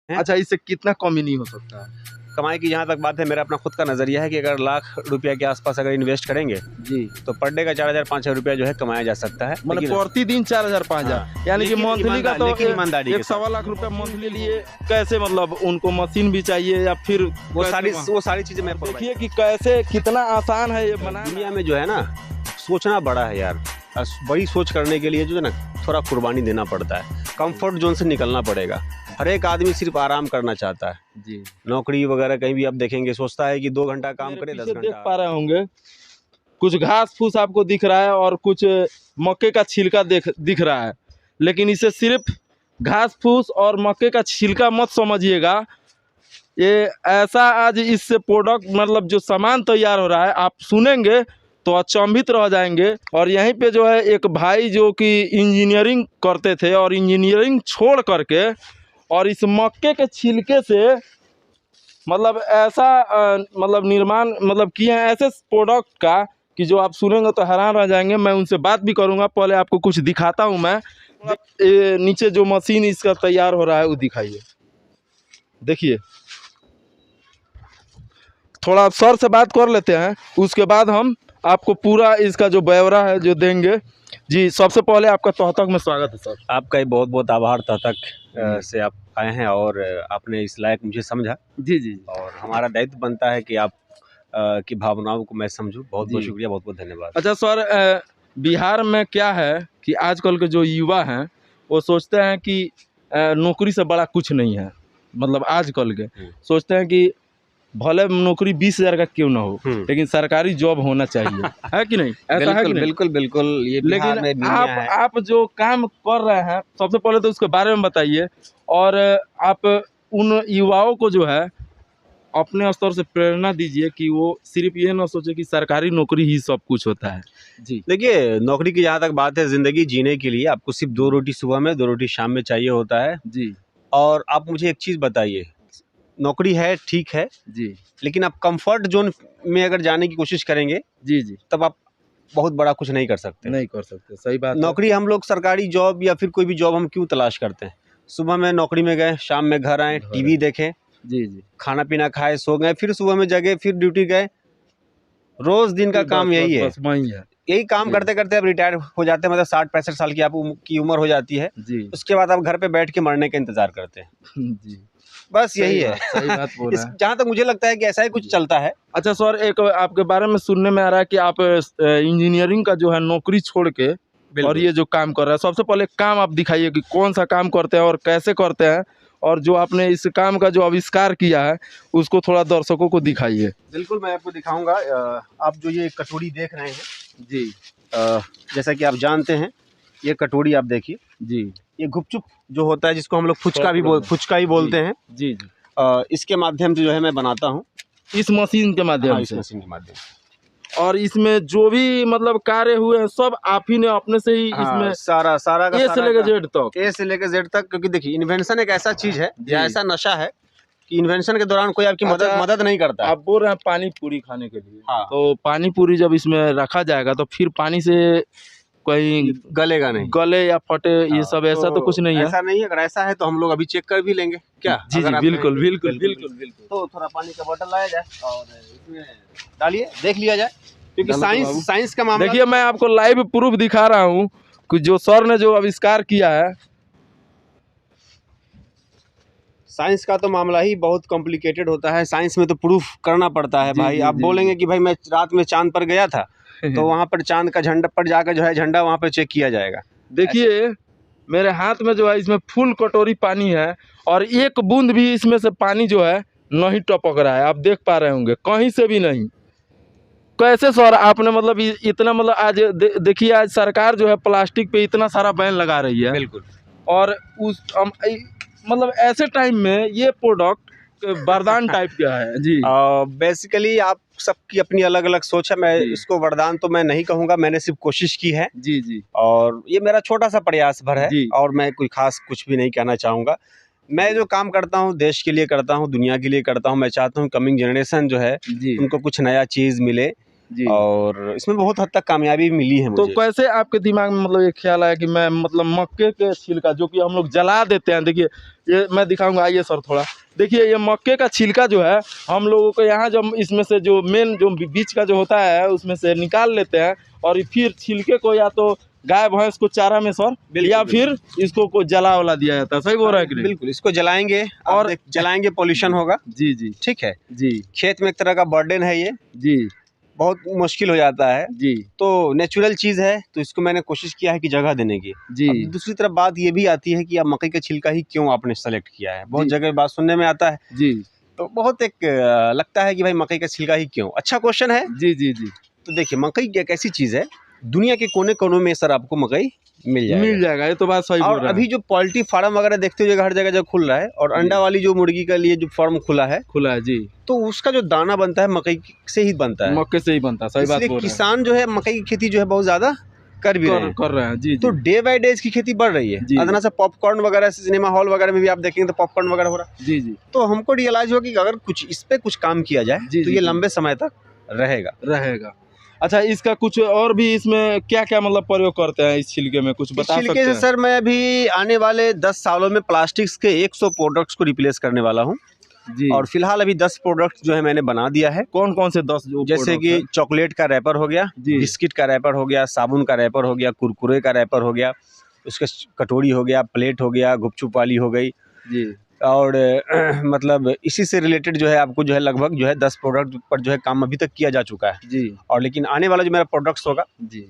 हैं। अच्छा, इससे कितना कमी नहीं हो सकता है? कमाई की जहाँ तक बात है, मेरा अपना खुद का नज़रिया है कि अगर लाख रुपया के आसपास अगर इन्वेस्ट करेंगे जी, तो पर डे का 4,000-5,000 रुपया जो है कमाया जा सकता है। मतलब लेकिन प्रतिदिन 4,000-5,000, हाँ, यानी कि लेकिन मंथली का तो लेकिन ईमानदारी के एक साथ। 1.25 लाख रुपया मंथली लिए कैसे, मतलब उनको मशीन भी चाहिए या फिर वो कैसे सारी चीज़ें मैं provide- देखिए कि कैसे कितना आसान है ये बनाना। दुनिया में जो है ना, सोचना बड़ा है यार। और बड़ी सोच करने के लिए जो है ना, थोड़ा कुर्बानी देना पड़ता है, कंफर्ट जोन से निकलना पड़ेगा। हर एक आदमी सिर्फ आराम करना चाहता है। जी, नौकरी वगैरह कहीं भी आप देखेंगे, सोचता है कि 2 घंटा काम करे, 10 पीछे देख घंटा। पा रहे होंगे कुछ घास फूस आपको दिख रहा है और कुछ मक्के का छिलका दिख रहा है, लेकिन इसे सिर्फ घास फूस और मक्के का छिलका मत समझिएगा। ये ऐसा आज इससे प्रोडक्ट, मतलब जो सामान तैयार हो रहा है, आप सुनेंगे तो अचंभित रह जाएंगे। और यहीं पे जो है एक भाई जो कि इंजीनियरिंग करते थे और इंजीनियरिंग छोड़ करके और इस मक्के के छिलके से मतलब ऐसा मतलब निर्माण मतलब किए हैं ऐसे प्रोडक्ट का कि जो आप सुनेंगे तो हैरान रह जाएंगे। मैं उनसे बात भी करूंगा, पहले आपको कुछ दिखाता हूं मैं। ये नीचे जो मशीन इसका तैयार हो रहा है वो दिखाइए, देखिए। थोड़ा आप सर से बात कर लेते हैं, उसके बाद हम आपको पूरा इसका जो ब्यौरा है जो देंगे। जी, सबसे पहले आपका तहतक में स्वागत है सर। आपका ही बहुत बहुत आभार तक से आप आए हैं और आपने इस लायक मुझे समझा। जी जी और हमारा दायित्व बनता है कि आप की भावनाओं को मैं समझूं। बहुत बहुत जी। शुक्रिया, बहुत बहुत धन्यवाद। अच्छा सर, बिहार में क्या है कि आजकल के जो युवा हैं वो सोचते हैं कि नौकरी से बड़ा कुछ नहीं है। मतलब आजकल के सोचते हैं कि भले नौकरी 20,000 का क्यों ना हो, लेकिन सरकारी जॉब होना चाहिए। है कि नहीं? ऐसा है कि नहीं? बिल्कुल बिल्कुल, ये बिहार में लेकिन दुनिया है। आप जो काम कर रहे हैं, सबसे पहले तो उसके बारे में बताइए। और आप उन युवाओं को जो है अपने स्तर से प्रेरणा दीजिए कि वो सिर्फ ये ना सोचे कि सरकारी नौकरी ही सब कुछ होता है। जी, देखिए, नौकरी की जहाँ तक बात है, ज़िंदगी जीने के लिए आपको सिर्फ 2 रोटी सुबह में, 2 रोटी शाम में चाहिए होता है। जी, और आप मुझे एक चीज़ बताइए, नौकरी है ठीक है, जी, लेकिन आप कंफर्ट जोन में अगर जाने की कोशिश करेंगे जी, जी, तब आप बहुत बड़ा कुछ नहीं कर सकते। नहीं कर सकते, सही बात है। नौकरी हम लोग सरकारी जॉब या फिर कोई भी जॉब हम क्यों तलाश करते हैं? सुबह में नौकरी में गए, शाम में घर आए, टीवी देखें, जी, जी, खाना पीना खाए, सो गए, फिर सुबह में जगे, फिर ड्यूटी गए। रोज दिन का काम यही है। बस वही है। यही काम जी। करते करते आप रिटायर हो जाते हैं, मतलब 60-65 साल की की उम्र हो जाती है। जी, उसके बाद आप घर पे बैठ के मरने का इंतजार करते हैं। जी, बस यही है। सही बात बोल रहे हैं। जहाँ तक मुझे लगता है कि ऐसा ही कुछ चलता है। अच्छा सर, एक आपके बारे में सुनने में आ रहा है कि आप इंजीनियरिंग का जो है नौकरी छोड़ के और ये जो काम कर रहा है, सबसे पहले काम आप दिखाइए कि कौन सा काम करते हैं और कैसे करते हैं, और जो आपने इस काम का जो आविष्कार किया है उसको थोड़ा दर्शकों को दिखाइए। बिल्कुल, मैं आपको दिखाऊंगा। आप जो ये कटोरी देख रहे हैं जी, जैसा कि आप जानते हैं, ये कटोरी आप देखिए, जी, ये गुपचुप जो होता है, जिसको हम लोग फुचका ही बोलते हैं। जी, जी, इसके माध्यम से जो है मैं बनाता हूँ, इस मशीन के माध्यम इस से। मशीन के माध्यम से। और इसमें जो भी मतलब कार्य हुए हैं सब आप ही ने अपने से ही इसमें सारा का ए से लेकर जेड तक। ए से लेकर जेड तक, क्योंकि देखिए, इन्वेंशन एक ऐसा चीज है या ऐसा नशा है कि इन्वेंशन के दौरान कोई आपकी मदद नहीं करता। आप बोल रहे हैं पानी पूरी खाने के लिए, हाँ। तो पानी पूरी जब इसमें रखा जाएगा तो फिर पानी से कहीं गलेगा नहीं, गले या फटे ये सब ऐसा तो कुछ नहीं है। ऐसा नहीं है। अगर ऐसा है तो हम लोग अभी चेक कर भी लेंगे क्या? जी जी, बिल्कुल बिल्कुल बिल्कुल बिल्कुल। तो थोड़ा पानी का बोतल लाया जाए और इसमें डालिए, देख लिया जाए, क्योंकि साइंस का मामला। देखिए, मैं आपको लाइव प्रूफ दिखा रहा हूँ कि जो सर ने जो आविष्कार किया है। साइंस का तो मामला ही बहुत कॉम्प्लिकेटेड होता है। साइंस में तो प्रूफ करना पड़ता है भाई। आप बोलेंगे कि भाई मैं रात में चांद पर गया था, तो वहाँ पर चांद का झंडा पर जाकर जो है झंडा वहाँ पर चेक किया जाएगा। देखिए मेरे हाथ में जो है इसमें फुल कटोरी पानी है और एक बूंद भी इसमें से पानी जो है नहीं टपक रहा है। आप देख पा रहे होंगे, कहीं से भी नहीं। कैसे सर आपने मतलब इतना मतलब आज देखिए, आज सरकार जो है प्लास्टिक पे इतना सारा बैन लगा रही है। बिल्कुल। और उस मतलब ऐसे टाइम में ये प्रोडक्ट वरदान टाइप का है। जी, बेसिकली आप सबकी अपनी अलग अलग सोच है। मैं इसको वरदान तो मैं नहीं कहूँगा, मैंने सिर्फ कोशिश की है। जी जी, और ये मेरा छोटा सा प्रयास भर है जी। और मैं कोई खास कुछ भी नहीं कहना चाहूँगा। मैं जो काम करता हूँ देश के लिए करता हूँ, दुनिया के लिए करता हूँ। मैं चाहता हूँ कमिंग जनरेशन जो है जी, उनको कुछ नया चीज़ मिले। जी। और इसमें बहुत हद तक कामयाबी मिली है तो मुझे। कैसे आपके दिमाग में मतलब ये ख्याल आया कि मैं मतलब मक्के के छिलका जो कि हम लोग जला देते हैं, देखिए ये मैं दिखाऊंगा, आइए सर थोड़ा देखिए, ये मक्के का छिलका जो है हम लोगों को यहाँ जब इसमें से जो मेन जो बीच का जो होता है उसमें से निकाल लेते हैं और फिर छिलके को या तो गाय भैंस को चारा में सर बिल्कुल, या फिर इसको को जला वला दिया जाता है, सही बोल रहा है कि नहीं? बिल्कुल, इसको जलाएंगे और और जलाएंगे पॉल्यूशन होगा। जी जी ठीक है, जी खेत में एक तरह का बर्डन है ये, जी बहुत मुश्किल हो जाता है। जी तो नेचुरल चीज़ है, तो इसको मैंने कोशिश किया है कि जगह देने की। जी अब दूसरी तरफ बात ये भी आती है कि अब मकई का छिलका ही क्यों आपने सेलेक्ट किया है? बहुत जी। जगह बात सुनने में आता है, जी तो बहुत एक लगता है कि भाई मकई का छिलका ही क्यों? अच्छा क्वेश्चन है। जी जी जी तो देखिए, मकई एक ऐसी चीज़ है, दुनिया के कोने-कोने में सर आपको मकई मिल जाएगा। मिल जाएगा, ये तो बात सही बोल और रहे हैं। अभी जो पोल्ट्री फार्म वगैरह देखते हो हर जगह जो खुल रहा है, और जी। अंडा वाली जो मुर्गी के लिए जो फार्म खुला है, खुला है जी, तो उसका जो दाना बनता है मकई से ही बनता है। मक्के से ही बनता है, सही बात इसलिए बोल रहे हैं। किसान जो है मकई की खेती जो है बहुत ज़्यादा कर भी रहे हैं। कर रहे हैं जी तो जी डे बाय डे इसकी खेती बढ़ रही है। जी। अदना से पॉपकॉर्न वगैरह सिनेमा हॉल वगैरह में भी आप देखेंगे तो पॉपकॉर्न वगैरह हो रहा है। जी जी तो हमको रियलाइज हुआ कि अगर कुछ इस पे कुछ काम किया जाए जी, तो जी, ये जी। लंबे समय तक रहेगा। रहेगा। अच्छा, इसका कुछ और भी इसमें क्या क्या मतलब प्रयोग करते हैं इस छिलके में, कुछ इस बता सकते छिलके से हैं? सर मैं अभी आने वाले 10 सालों में प्लास्टिक्स के 100 प्रोडक्ट्स को रिप्लेस करने वाला हूँ। जी। और फिलहाल अभी 10 प्रोडक्ट्स जो है मैंने बना दिया है। कौन कौन से 10 जो जैसे प्रोडक्ट कि हैं? चॉकलेट का रैपर हो गया, जी। बिस्किट का रैपर हो गया, साबुन का रैपर हो गया, कुरकुरे का रैपर हो गया, उसका कटोरी हो गया, प्लेट हो गया, गुपचुप वाली हो गई। जी और मतलब इसी से रिलेटेड जो है आपको जो है लगभग जो है 10 प्रोडक्ट पर जो है काम अभी तक किया जा चुका है। जी और लेकिन आने वाला जो मेरा प्रोडक्ट्स होगा, जी,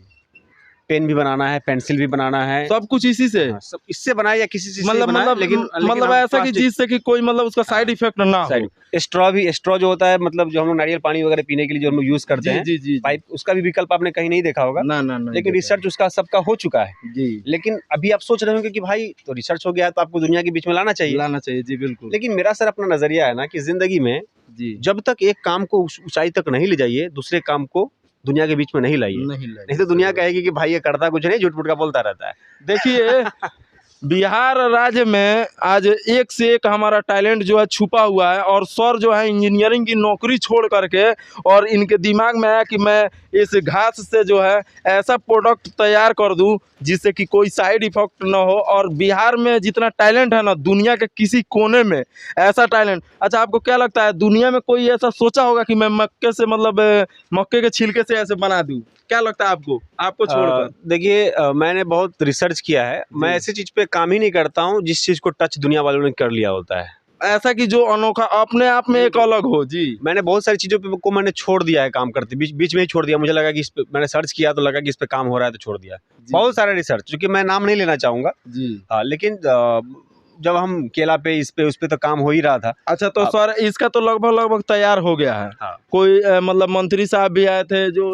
पेन भी बनाना है, पेंसिल भी बनाना है। सब कुछ इसी से? हाँ, सब इससे बनाए या किसी चीज़ से मतलब बनाए, मतलब लेकिन मतलब हम ऐसा कि प्लास्टिक जिससे कि कोई मतलब उसका साइड इफेक्ट ना हो। साइड स्ट्रॉ जो होता है, मतलब जो हम लोग नारियल पानी वगैरह पीने के लिए जो हम लोग यूज़ करते जी हैं, जी जी पाइप, उसका भी विकल्प आपने कहीं नहीं देखा होगा। ना ना नहीं लेकिन देखा। रिसर्च उसका सबका हो चुका है। जी, लेकिन अभी आप सोच रहे होंगे कि भाई तो रिसर्च हो गया है तो आपको दुनिया के बीच में लाना चाहिए। लाना चाहिए जी, बिल्कुल। लेकिन मेरा सर अपना नज़रिया है ना कि ज़िंदगी में जी, जब तक एक काम को उस ऊँचाई तक नहीं ले जाइए, दूसरे काम को दुनिया के बीच में नहीं लाइए। नहीं नहीं तो दुनिया कहेगी कि भाई ये करता कुछ नहीं, झूठ-मूठ का बोलता रहता है। देखिए, बिहार राज्य में आज एक से एक हमारा टैलेंट जो है छुपा हुआ है, और सर जो है इंजीनियरिंग की नौकरी छोड़ करके और इनके दिमाग में आया कि मैं इस घास से जो है ऐसा प्रोडक्ट तैयार कर दूं जिससे कि कोई साइड इफेक्ट ना हो। और बिहार में जितना टैलेंट है ना, दुनिया के किसी कोने में ऐसा टैलेंट। अच्छा, आपको क्या लगता है दुनिया में कोई ऐसा सोचा होगा कि मैं मक्के से मतलब मक्के के छिलके से ऐसे बना दूं? क्या लगता है आपको छोड़कर? देखिए, मैंने बहुत रिसर्च किया है। मैं ऐसी चीज़ पे काम ही नहीं करता हूँ जिस चीज़ को टच दुनिया वालों ने कर लिया होता है। ऐसा कि जो अनोखा अपने आप में एक अलग हो। जी मैंने बहुत सारी चीज़ों पे को मैंने छोड़ दिया है काम करते, बीच में ही छोड़ दिया। मुझे लगा कि इस पे मैंने सर्च किया तो लगा कि इस पे काम हो रहा है तो छोड़ दिया। जी। बहुत सारे रिसर्च, चूँकि मैं नाम नहीं लेना चाहूँगा। जी। हाँ, लेकिन जब हम केला पे, इस पे, उस पे तो काम हो ही रहा था। अच्छा, तो सर इसका तो लगभग तैयार हो गया है। हाँ। कोई मतलब मंत्री साहब भी आए थे जो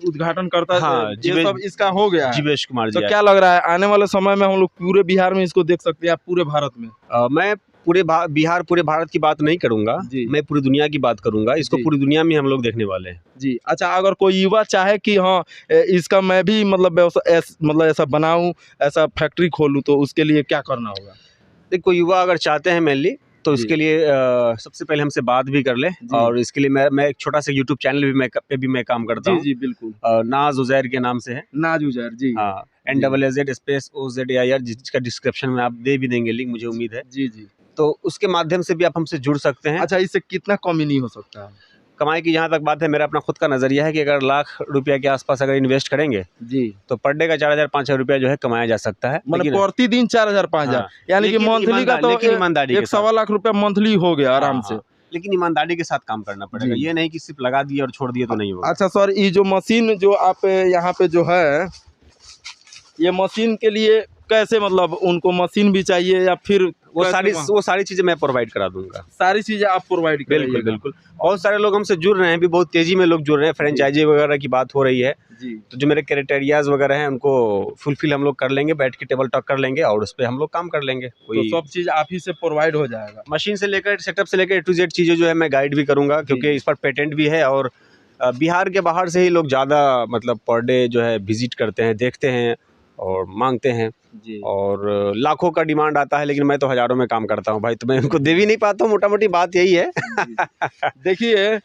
उद्घाटन करता हाँ, ये सब इसका हो गया है। जीवेश कुमार जी तो आए। क्या लग रहा है आने वाले समय में हम लोग पूरे बिहार में इसको देख सकते हैं, या पूरे भारत में? मैं पूरे बिहार, पूरे भारत की बात नहीं करूँगा, जी। मैं पूरी दुनिया की बात करूँगा। इसको जी। पूरी दुनिया में हम लोग देखने वाले हैं। जी। अच्छा, अगर कोई युवा चाहे कि हाँ इसका मैं भी मतलब मतलब ऐसा बनाऊं, ऐसा फैक्ट्री खोलूं, तो उसके लिए क्या करना होगा? देखो, युवा अगर चाहते हैं मेनली, तो जी। इसके लिए सबसे पहले हमसे बात भी कर ले। जी। और इसके लिए मैं एक छोटा सा यूट्यूब चैनल भी मैं काम करता जी हूँ। जी बिल्कुल। नाज उजैर के नाम से है। नाज उजैर जी। हाँ, NZZ स्पेस OZAIR, जिसका डिस्क्रिप्शन में आप दे भी देंगे लिंक, मुझे उम्मीद है। जी जी। तो उसके माध्यम से भी आप हमसे जुड़ सकते हैं। अच्छा, इससे कितना कमी नहीं हो सकता है? कमाई की जहाँ तक बात है, मेरा अपना खुद का नज़रिया है कि अगर ₹1,00,000 के आसपास अगर इन्वेस्ट करेंगे जी, तो पर डे का 4,000-5,000 रुपया जो है कमाया जा सकता है। मतलब लेकिन प्रतिदिन 4,000-5,000, हाँ, यानी कि लेकिन मंथली का तो लेकिन ईमानदारी के एक साथ। 1.25 लाख रुपया मंथली हो गया आराम हाँ, से। हाँ, लेकिन ईमानदारी के साथ काम करना पड़ेगा। जी। ये नहीं कि सिर्फ लगा दिए और छोड़ दिए तो नहीं होगा। अच्छा सर, ये जो मशीन जो आप यहाँ पे जो है, ये मशीन के लिए कैसे, मतलब उनको मशीन भी चाहिए या फिर वो कैसे सारी चीज़ें मैं प्रोवाइड करा दूंगा। सारी चीज़ें आप प्रोवाइड बिल्कुल, कराइएगा? बिल्कुल। बहुत सारे लोग हमसे जुड़ रहे हैं, अभी बहुत तेज़ी में लोग जुड़ रहे हैं। फ्रेंचाइजी वगैरह की बात हो रही है। जी। तो जो मेरे क्राइटेरियाज़ वगैरह हैं उनको फुलफ़िल हम लोग कर लेंगे, बैठ के टेबल टॉक कर लेंगे और उस पे हम लोग काम कर लेंगे। तो कोई सब चीज़ आप ही से प्रोवाइड हो जाएगा? मशीन से लेकर, सेटअप से लेकर A to Z चीज़ें जो है मैं गाइड भी करूँगा, क्योंकि इस पर पेटेंट भी है। और बिहार के बाहर से ही लोग ज़्यादा मतलब पर डे जो है विज़िट करते हैं, देखते हैं और माँगते हैं। जी। और लाखों का डिमांड आता है, लेकिन मैं तो हज़ारों में काम करता हूँ भाई, तो मैं उनको दे भी नहीं पाता हूँ। मोटा-मोटी बात यही है। देखिए,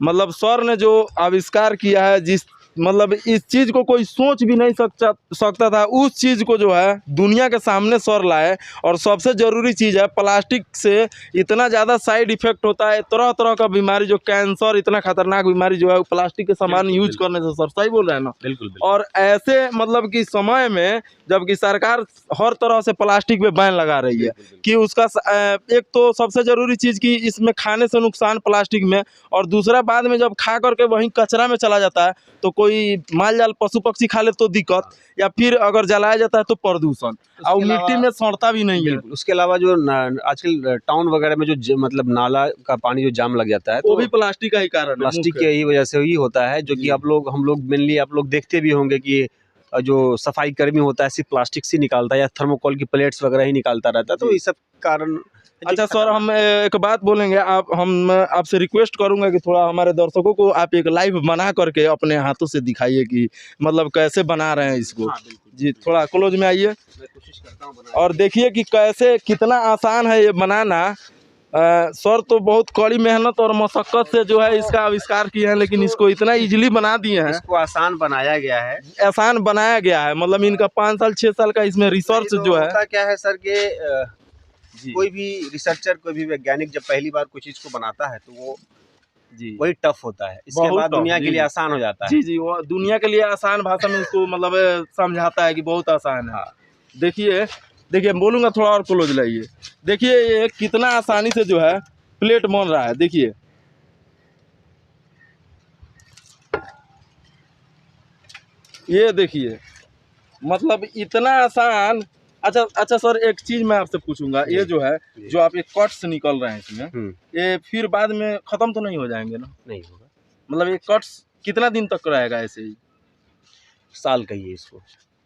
मतलब सर ने जो आविष्कार किया है, जिस मतलब इस चीज़ को कोई सोच भी नहीं सकता था, उस चीज़ को जो है दुनिया के सामने सर लाए। और सबसे ज़रूरी चीज़ है, प्लास्टिक से इतना ज़्यादा साइड इफ़ेक्ट होता है, तरह तरह का बीमारी, जो कैंसर, इतना खतरनाक बीमारी जो है वो प्लास्टिक के सामान यूज करने से। सर सही बोल रहे हैं ना? बिल्कुल। और ऐसे मतलब कि समय में जबकि सरकार हर तरह से प्लास्टिक पे बैन लगा रही है कि उसका एक तो सबसे ज़रूरी चीज़ कि इसमें खाने से नुकसान प्लास्टिक में, और दूसरा बाद में जब खा करके वहीं कचरा में चला जाता है तो कोई माल जाल पशु पक्षी खा ले तो दिक्कत, या फिर अगर जलाया जाता है तो प्रदूषण, और मिट्टी में सड़ता भी नहीं है। उसके अलावा जो आजकल टाउन वगैरह में जो मतलब नाला का पानी जो जाम लग जाता है, वो तो भी प्लास्टिक का ही कारण है, प्लास्टिक की ही वजह से ही होता है। जो कि हम लोग मेनली आप लोग देखते भी होंगे कि जो सफाई कर्मी होता है सिर्फ प्लास्टिक से निकालता है या थर्मोकोल की प्लेट्स वगैरह ही निकालता रहता है, तो ये सब कारण। अच्छा सर, हम एक बात बोलेंगे, हम आपसे रिक्वेस्ट करूंगा कि थोड़ा हमारे दर्शकों को आप एक लाइव बना करके अपने हाथों से दिखाइए कि मतलब कैसे बना रहे हैं इसको। हाँ, जी थोड़ा क्लोज में आइए, मैं कोशिश करता हूँ और देखिए कि कैसे कितना आसान है ये बनाना। सर तो बहुत कड़ी मेहनत और मशक्क़त से जो है इसका आविष्कार किए हैं, लेकिन इसको इतना इजीली बना दिए हैं, इसको आसान बनाया गया है। आसान बनाया गया है। मतलब इनका 5 साल 6 साल का इसमें रिसर्च जो है। होता क्या है सर कि कोई भी रिसर्चर, कोई भी वैज्ञानिक जब पहली बार कोई चीज़ को बनाता है तो वो वही टफ होता है, इसके बाद दुनिया के लिए आसान हो जाता है। जी, वो दुनिया के लिए आसान भाषा में उसको मतलब समझाता है कि बहुत आसान है। देखिए बोलूँगा, थोड़ा और क्लोज लाइए, देखिए ये कितना आसानी से जो है प्लेट बन रहा है। देखिए ये देखिए, मतलब इतना आसान। अच्छा सर, एक चीज़ मैं आपसे पूछूंगा, ये जो है जो आप ये कट्स निकल रहे हैं इसमें, ये फिर बाद में ख़त्म तो नहीं हो जाएंगे ना? नहीं होगा। मतलब ये कट्स कितना दिन तक रहेगा ऐसे ही? साल कहिए इसको,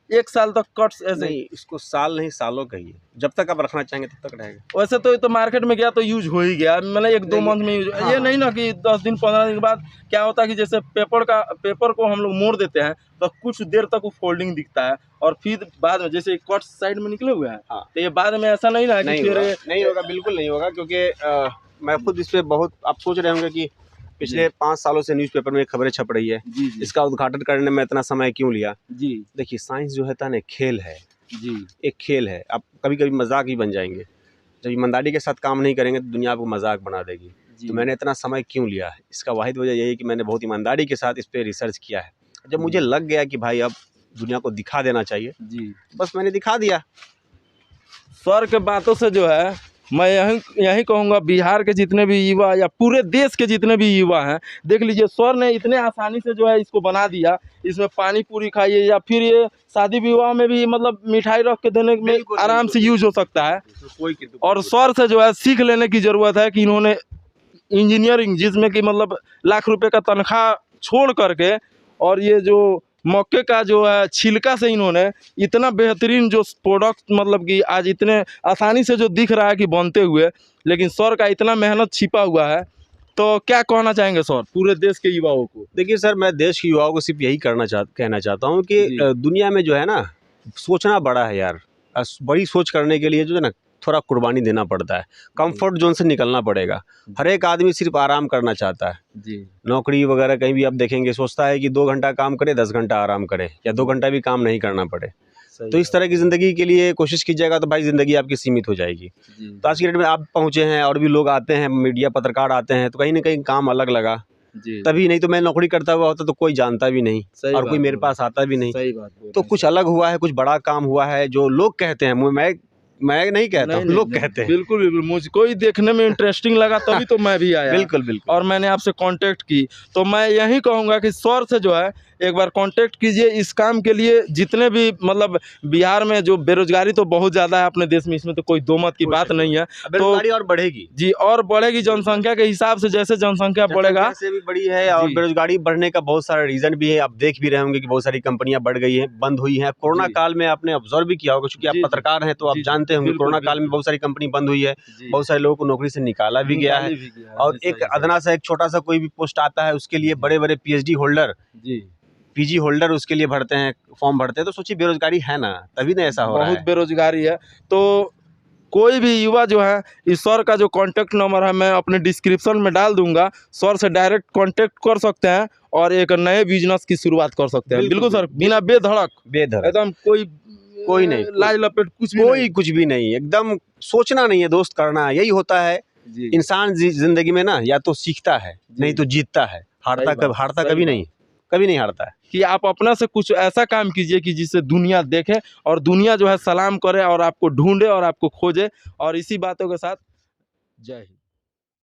1 साल तक कट्स ऐसे ही? नहीं, इसको साल नहीं, सालों कहिए, जब तक आप रखना चाहेंगे तब तक रहेगा। वैसे तो ये तो मार्केट में गया तो यूज हो ही गया, मतलब 1-2 मंथ में यूज। हाँ। ये नहीं ना कि 10 दिन 15 दिन के बाद क्या होता है कि जैसे पेपर को हम लोग मोड़ देते हैं तो कुछ देर तक वो फोल्डिंग दिखता है, और फिर बाद में जैसे कट्स साइड में निकले हुए हैं। हाँ। तो ये बाद में ऐसा नहीं ना कि फिर नहीं होगा, बिल्कुल नहीं होगा, क्योंकि मैं खुद इस पे बहुत, आप सोच रहे होंगे कि पिछले 5 सालों से न्यूज़पेपर में खबरें छप रही है, इसका उद्घाटन करने में इतना समय क्यों लिया। जी देखिए, साइंस जो है ना, खेल है जी, एक खेल है। आप कभी कभी मजाक ही बन जाएंगे, जब ईमानदारी के साथ काम नहीं करेंगे तो दुनिया आपको मजाक बना देगी। तो मैंने इतना समय क्यों लिया है, इसका वाहिद वजह यही है कि मैंने बहुत ईमानदारी के साथ इस पर रिसर्च किया है। जब मुझे लग गया कि भाई अब दुनिया को दिखा देना चाहिए, जी बस मैंने दिखा दिया। सर के बातों से जो है मैं यही कहूँगा, बिहार के जितने भी युवा या पूरे देश के जितने भी युवा हैं, देख लीजिए सर ने इतने आसानी से जो है इसको बना दिया। इसमें पानी पूरी खाइए या फिर ये शादी विवाह में भी मतलब मिठाई रख के देने में आराम से यूज हो सकता है। और सर से जो है सीख लेने की ज़रूरत है कि इन्होंने इंजीनियरिंग, जिसमें कि मतलब लाख रुपए का तनख्वाह छोड़ करके, और ये जो मक्के का जो है छिलका से इन्होंने इतना बेहतरीन जो प्रोडक्ट, मतलब कि आज इतने आसानी से जो दिख रहा है कि बनते हुए, लेकिन सर का इतना मेहनत छिपा हुआ है। तो क्या कहना चाहेंगे सर पूरे देश के युवाओं को? देखिए सर, मैं देश के युवाओं को सिर्फ यही कहना चाहता हूँ कि दुनिया में जो है ना, सोचना बड़ा है यार। बड़ी सोच करने के लिए जो है ना, थोड़ा कुर्बानी देना पड़ता है, कंफर्ट जोन से निकलना पड़ेगा। हर एक आदमी सिर्फ आराम करना चाहता है। जी, नौकरी वगैरह कहीं भी आप देखेंगे, सोचता है कि 2 घंटा काम करे, 10 घंटा आराम करे, या 2 घंटा भी काम नहीं करना पड़े। तो इस तरह की ज़िंदगी के लिए कोशिश कीजिएगा तो भाई ज़िंदगी आपकी सीमित हो जाएगी। तो आज की डेट में आप पहुँचे हैं और भी लोग आते हैं, मीडिया पत्रकार आते हैं, तो कहीं ना कहीं काम अलग लगा तभी, नहीं तो मैं नौकरी करता हुआ होता तो कोई जानता भी नहीं और कोई मेरे पास आता भी नहीं। सही बात। तो कुछ अलग हुआ है, कुछ बड़ा काम हुआ है जो लोग कहते हैं, मैं नहीं कहता हूँ, लोग कहते हैं। बिल्कुल बिल्कुल, मुझको ही देखने में इंटरेस्टिंग लगा तभी तो मैं भी आया। बिल्कुल और मैंने आपसे कांटेक्ट की। तो मैं यही कहूँगा कि सर से जो है एक बार कांटेक्ट कीजिए इस काम के लिए। जितने भी मतलब बिहार में जो बेरोजगारी तो बहुत ज़्यादा है अपने देश में, इसमें तो कोई दो मत की बात नहीं है। बेरोजगारी और बढ़ेगी जी, और बढ़ेगी जनसंख्या के हिसाब से, जैसे जनसंख्या बढ़ेगा से भी बड़ी है। और बेरोजगारी बढ़ने का बहुत सारा रीजन भी है। आप देख भी रहे होंगे कि बहुत सारी कंपनियां बढ़ गई हैं, बंद हुई हैं। कोरोना काल में आपने ऑब्जर्व भी किया होगा, क्योंकि आप पत्रकार हैं तो आप जानते होंगे कोरोना काल में बहुत सारी कंपनी बंद हुई है, बहुत सारे लोगों को नौकरी से निकाला भी गया है। और एक अदना सा एक छोटा सा कोई भी पोस्ट आता है, उसके लिए बड़े बड़े पीएचडी होल्डर, पीजी होल्डर उसके लिए भरते हैं, फॉर्म भरते हैं। तो सोचिए बेरोजगारी है ना, तभी ना ऐसा हो रहा है। बहुत बेरोजगारी है। तो कोई भी युवा जो है, इस सर का जो कॉन्टैक्ट नंबर है मैं अपने डिस्क्रिप्शन में डाल दूंगा, सर से डायरेक्ट कॉन्टैक्ट कर सकते हैं और एक नए बिजनेस की शुरुआत कर सकते हैं। बिल्कुल, बिल्कुल सर, बिना बेधड़क, बेधड़क एकदम कोई नहीं, लाज लपेट कुछ भी नहीं। कुछ भी नहीं, एकदम सोचना नहीं है दोस्त, करना है। यही होता है जी इंसान जिंदगी में ना, या तो सीखता है नहीं तो जीतता है, सही बात, हारता सही कभी बात। नहीं, कभी नहीं हारता है। कि आप अपना से कुछ ऐसा काम कीजिए कि जिससे दुनिया देखे और दुनिया जो है सलाम करे और आपको ढूंढे और आपको खोजे। और इसी बातों के साथ जय हिंद।